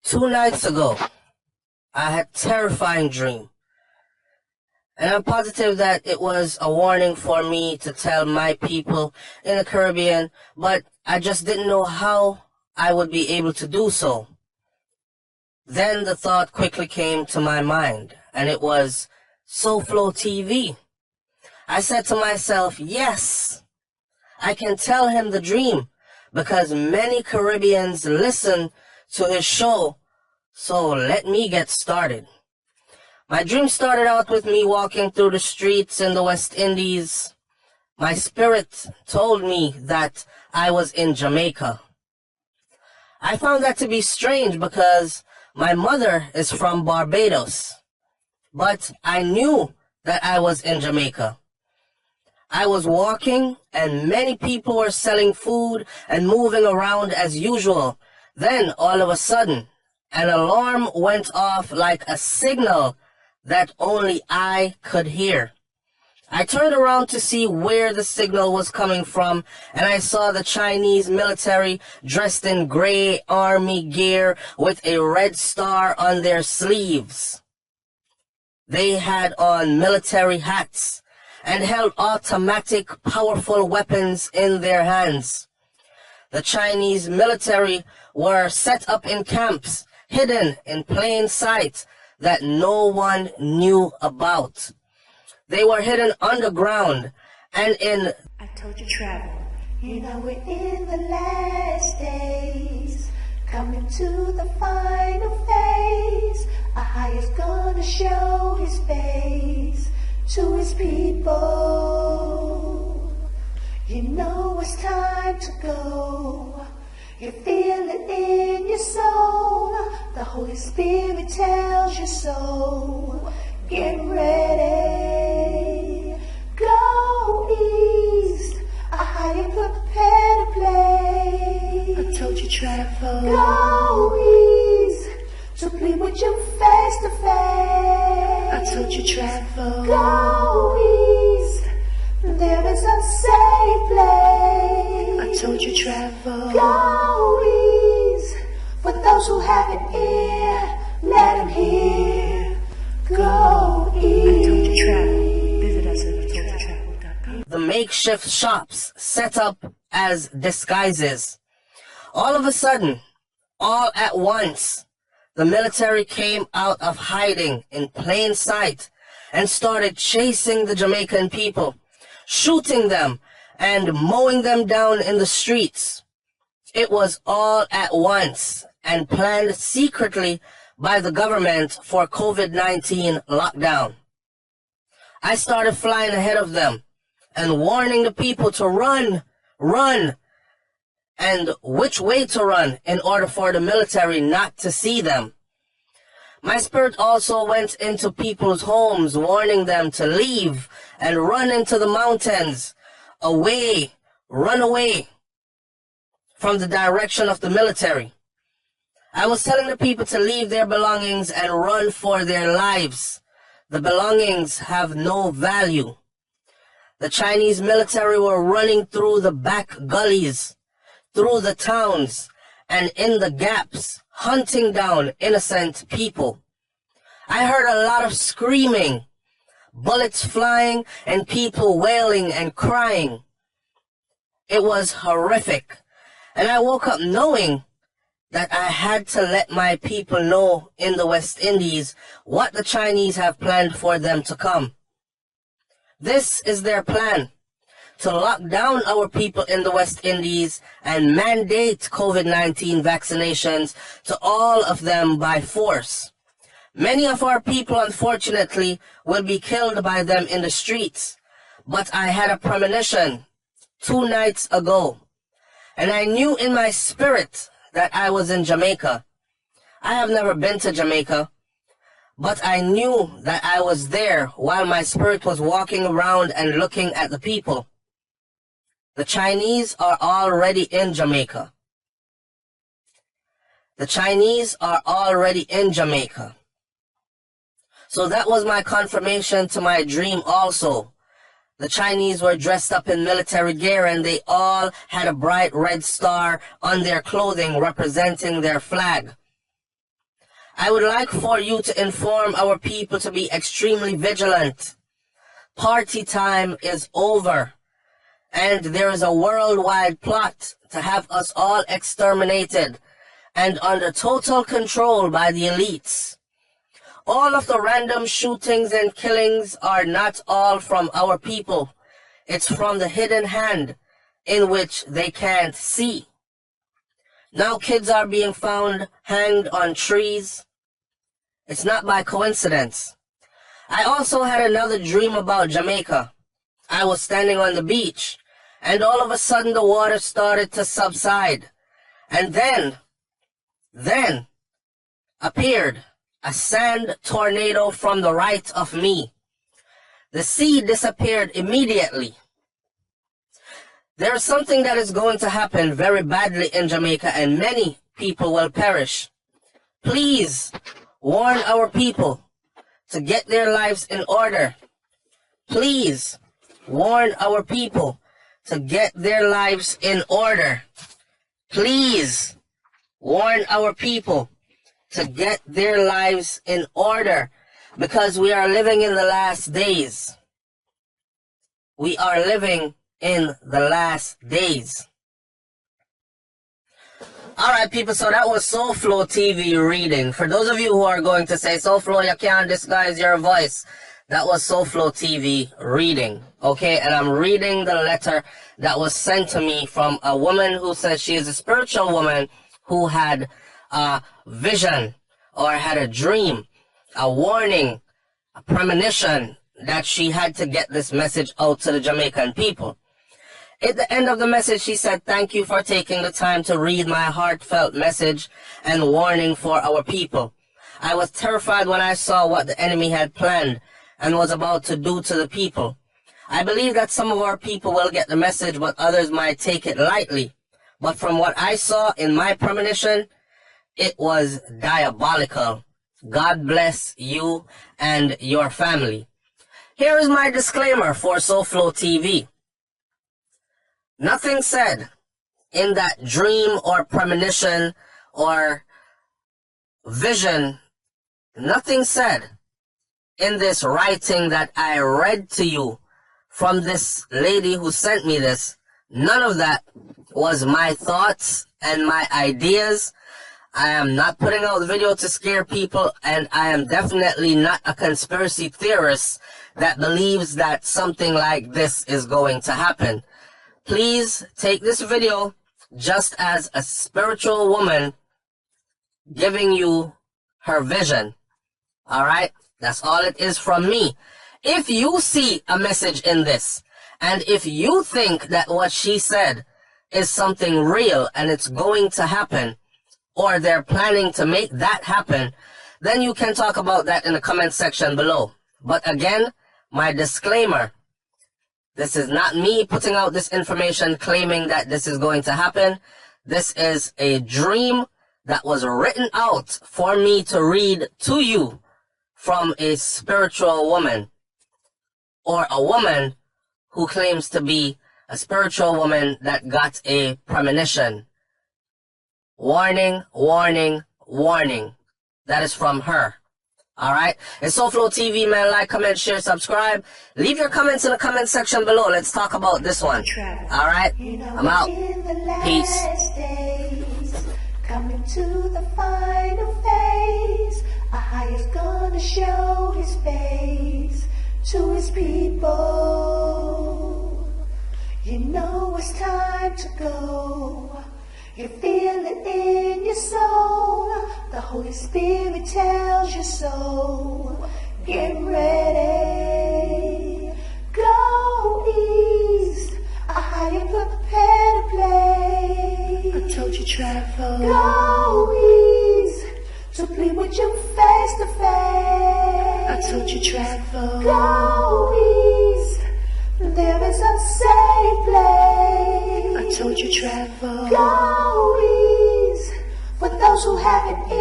2 nights ago, I had a terrifying dream, and I'm positive that it was a warning for me to tell my people in the Caribbean, but I just didn't know how I would be able to do so. Then the thought quickly came to my mind, and it was SoFlo TV. I said to myself, yes, I can tell him the dream, because many Caribbeans listen to his show, so let me get started. My dream started out with me walking through the streets in the West Indies. My spirit told me that I was in Jamaica. I found that to be strange because my mother is from Barbados, but I knew that I was in Jamaica. I was walking and many people were selling food and moving around as usual. Then all of a sudden, an alarm went off like a signal that only I could hear. I turned around to see where the signal was coming from, and I saw the Chinese military dressed in gray army gear with a red star on their sleeves. They had on military hats and held automatic, powerful weapons in their hands. The Chinese military were set up in camps, hidden in plain sight, that no one knew about. They were hidden underground and in... I told you travel. You know we're in the last days, coming to the final phase. AHAYAH's gonna show his face to his people. You know it's time to go. You feel it in your soul. The Holy Spirit tells you so. Get ready. Go east. AHAYAH prepare to play. I told you travel. Go east to plead with you face to face. I told you travel. Go east. There is a safe place. I told you travel. Go east. For those who have an ear, let them hear. Go east. I told you travel. Visit us at IToldYouTravel.com. the makeshift shops set up as disguises. All of a sudden, all at once, the military came out of hiding in plain sight and started chasing the Jamaican people, shooting them and mowing them down in the streets. It was all at once and planned secretly by the government for COVID-19 lockdown. I started flying ahead of them and warning the people to run, and which way to run in order for the military not to see them. My spirit also went into people's homes, warning them to leave and run into the mountains, away, run away from the direction of the military. I was telling the people to leave their belongings and run for their lives. The belongings have no value. The Chinese military were running through the back gullies, through the towns, and in the gaps, hunting down innocent people. I heard a lot of screaming, bullets flying, and people wailing and crying. It was horrific, and I woke up knowing that I had to let my people know in the West Indies what the Chinese have planned for them to come. This is their plan: to lock down our people in the West Indies and mandate COVID-19 vaccinations to all of them by force. Many of our people, unfortunately, will be killed by them in the streets. But I had a premonition 2 nights ago, and I knew in my spirit that I was in Jamaica. I have never been to Jamaica, but I knew that I was there while my spirit was walking around and looking at the people. The Chinese are already in Jamaica. The Chinese are already in Jamaica. So that was my confirmation to my dream also. The Chinese were dressed up in military gear and they all had a bright red star on their clothing representing their flag. I would like for you to inform our people to be extremely vigilant. Party time is over, and there is a worldwide plot to have us all exterminated and under total control by the elites. All of the random shootings and killings are not all from our people. It's from the hidden hand in which they can't see. Now kids are being found hanged on trees. It's not by coincidence. I also had another dream about Jamaica. I was standing on the beach, and all of a sudden the water started to subside. And then appeared a sand tornado from the right of me. The sea disappeared immediately. There is something that is going to happen very badly in Jamaica, and many people will perish. Please warn our people to get their lives in order. Please warn our people to get their lives in order. Please warn our people to get their lives in order, because we are living in the last days. We are living in the last days. Alright people, so that was SoFlo TV reading. For those of you who are going to say, SoFlo, you can't disguise your voice, that was SoFlo TV reading. Okay, and I'm reading the letter that was sent to me from a woman who says she is a spiritual woman who had a vision or had a dream, a warning, a premonition that she had to get this message out to the Jamaican people. At the end of the message, she said, "Thank you for taking the time to read my heartfelt message and warning for our people. I was terrified when I saw what the enemy had planned and was about to do to the people. I believe that some of our people will get the message, but others might take it lightly. But from what I saw in my premonition, it was diabolical. God bless you and your family." Here is my disclaimer for SoFlo TV. Nothing said in that dream or premonition or vision, nothing said in this writing that I read to you from this lady who sent me this, none of that was my thoughts and my ideas. I am not putting out the video to scare people, and I am definitely not a conspiracy theorist that believes that something like this is going to happen. Please take this video just as a spiritual woman giving you her vision. Alright? That's all it is from me. If you see a message in this, and if you think that what she said is something real and it's going to happen, or they're planning to make that happen, then you can talk about that in the comment section below. But again, my disclaimer, this is not me putting out this information claiming that this is going to happen. This is a dream that was written out for me to read to you from a spiritual woman, or a woman who claims to be a spiritual woman that got a premonition. Warning, warning, warning. That is from her. Alright? It's SoFlo TV, man. Like, comment, share, subscribe. Leave your comments in the comment section below. Let's talk about this one. Alright? I'm out. Peace. Coming to the final phase, AHAYAH's gonna show his face to his people. You know it's time to go. You feel it in your soul. The Holy Spirit tells you so. Get ready. Go east. AHAYAH, prepare to play. I told you travel. Go east. To plead with you face to face. I told you travel. Go east. There is a safe place. I told you travel. Go east. For those who haven't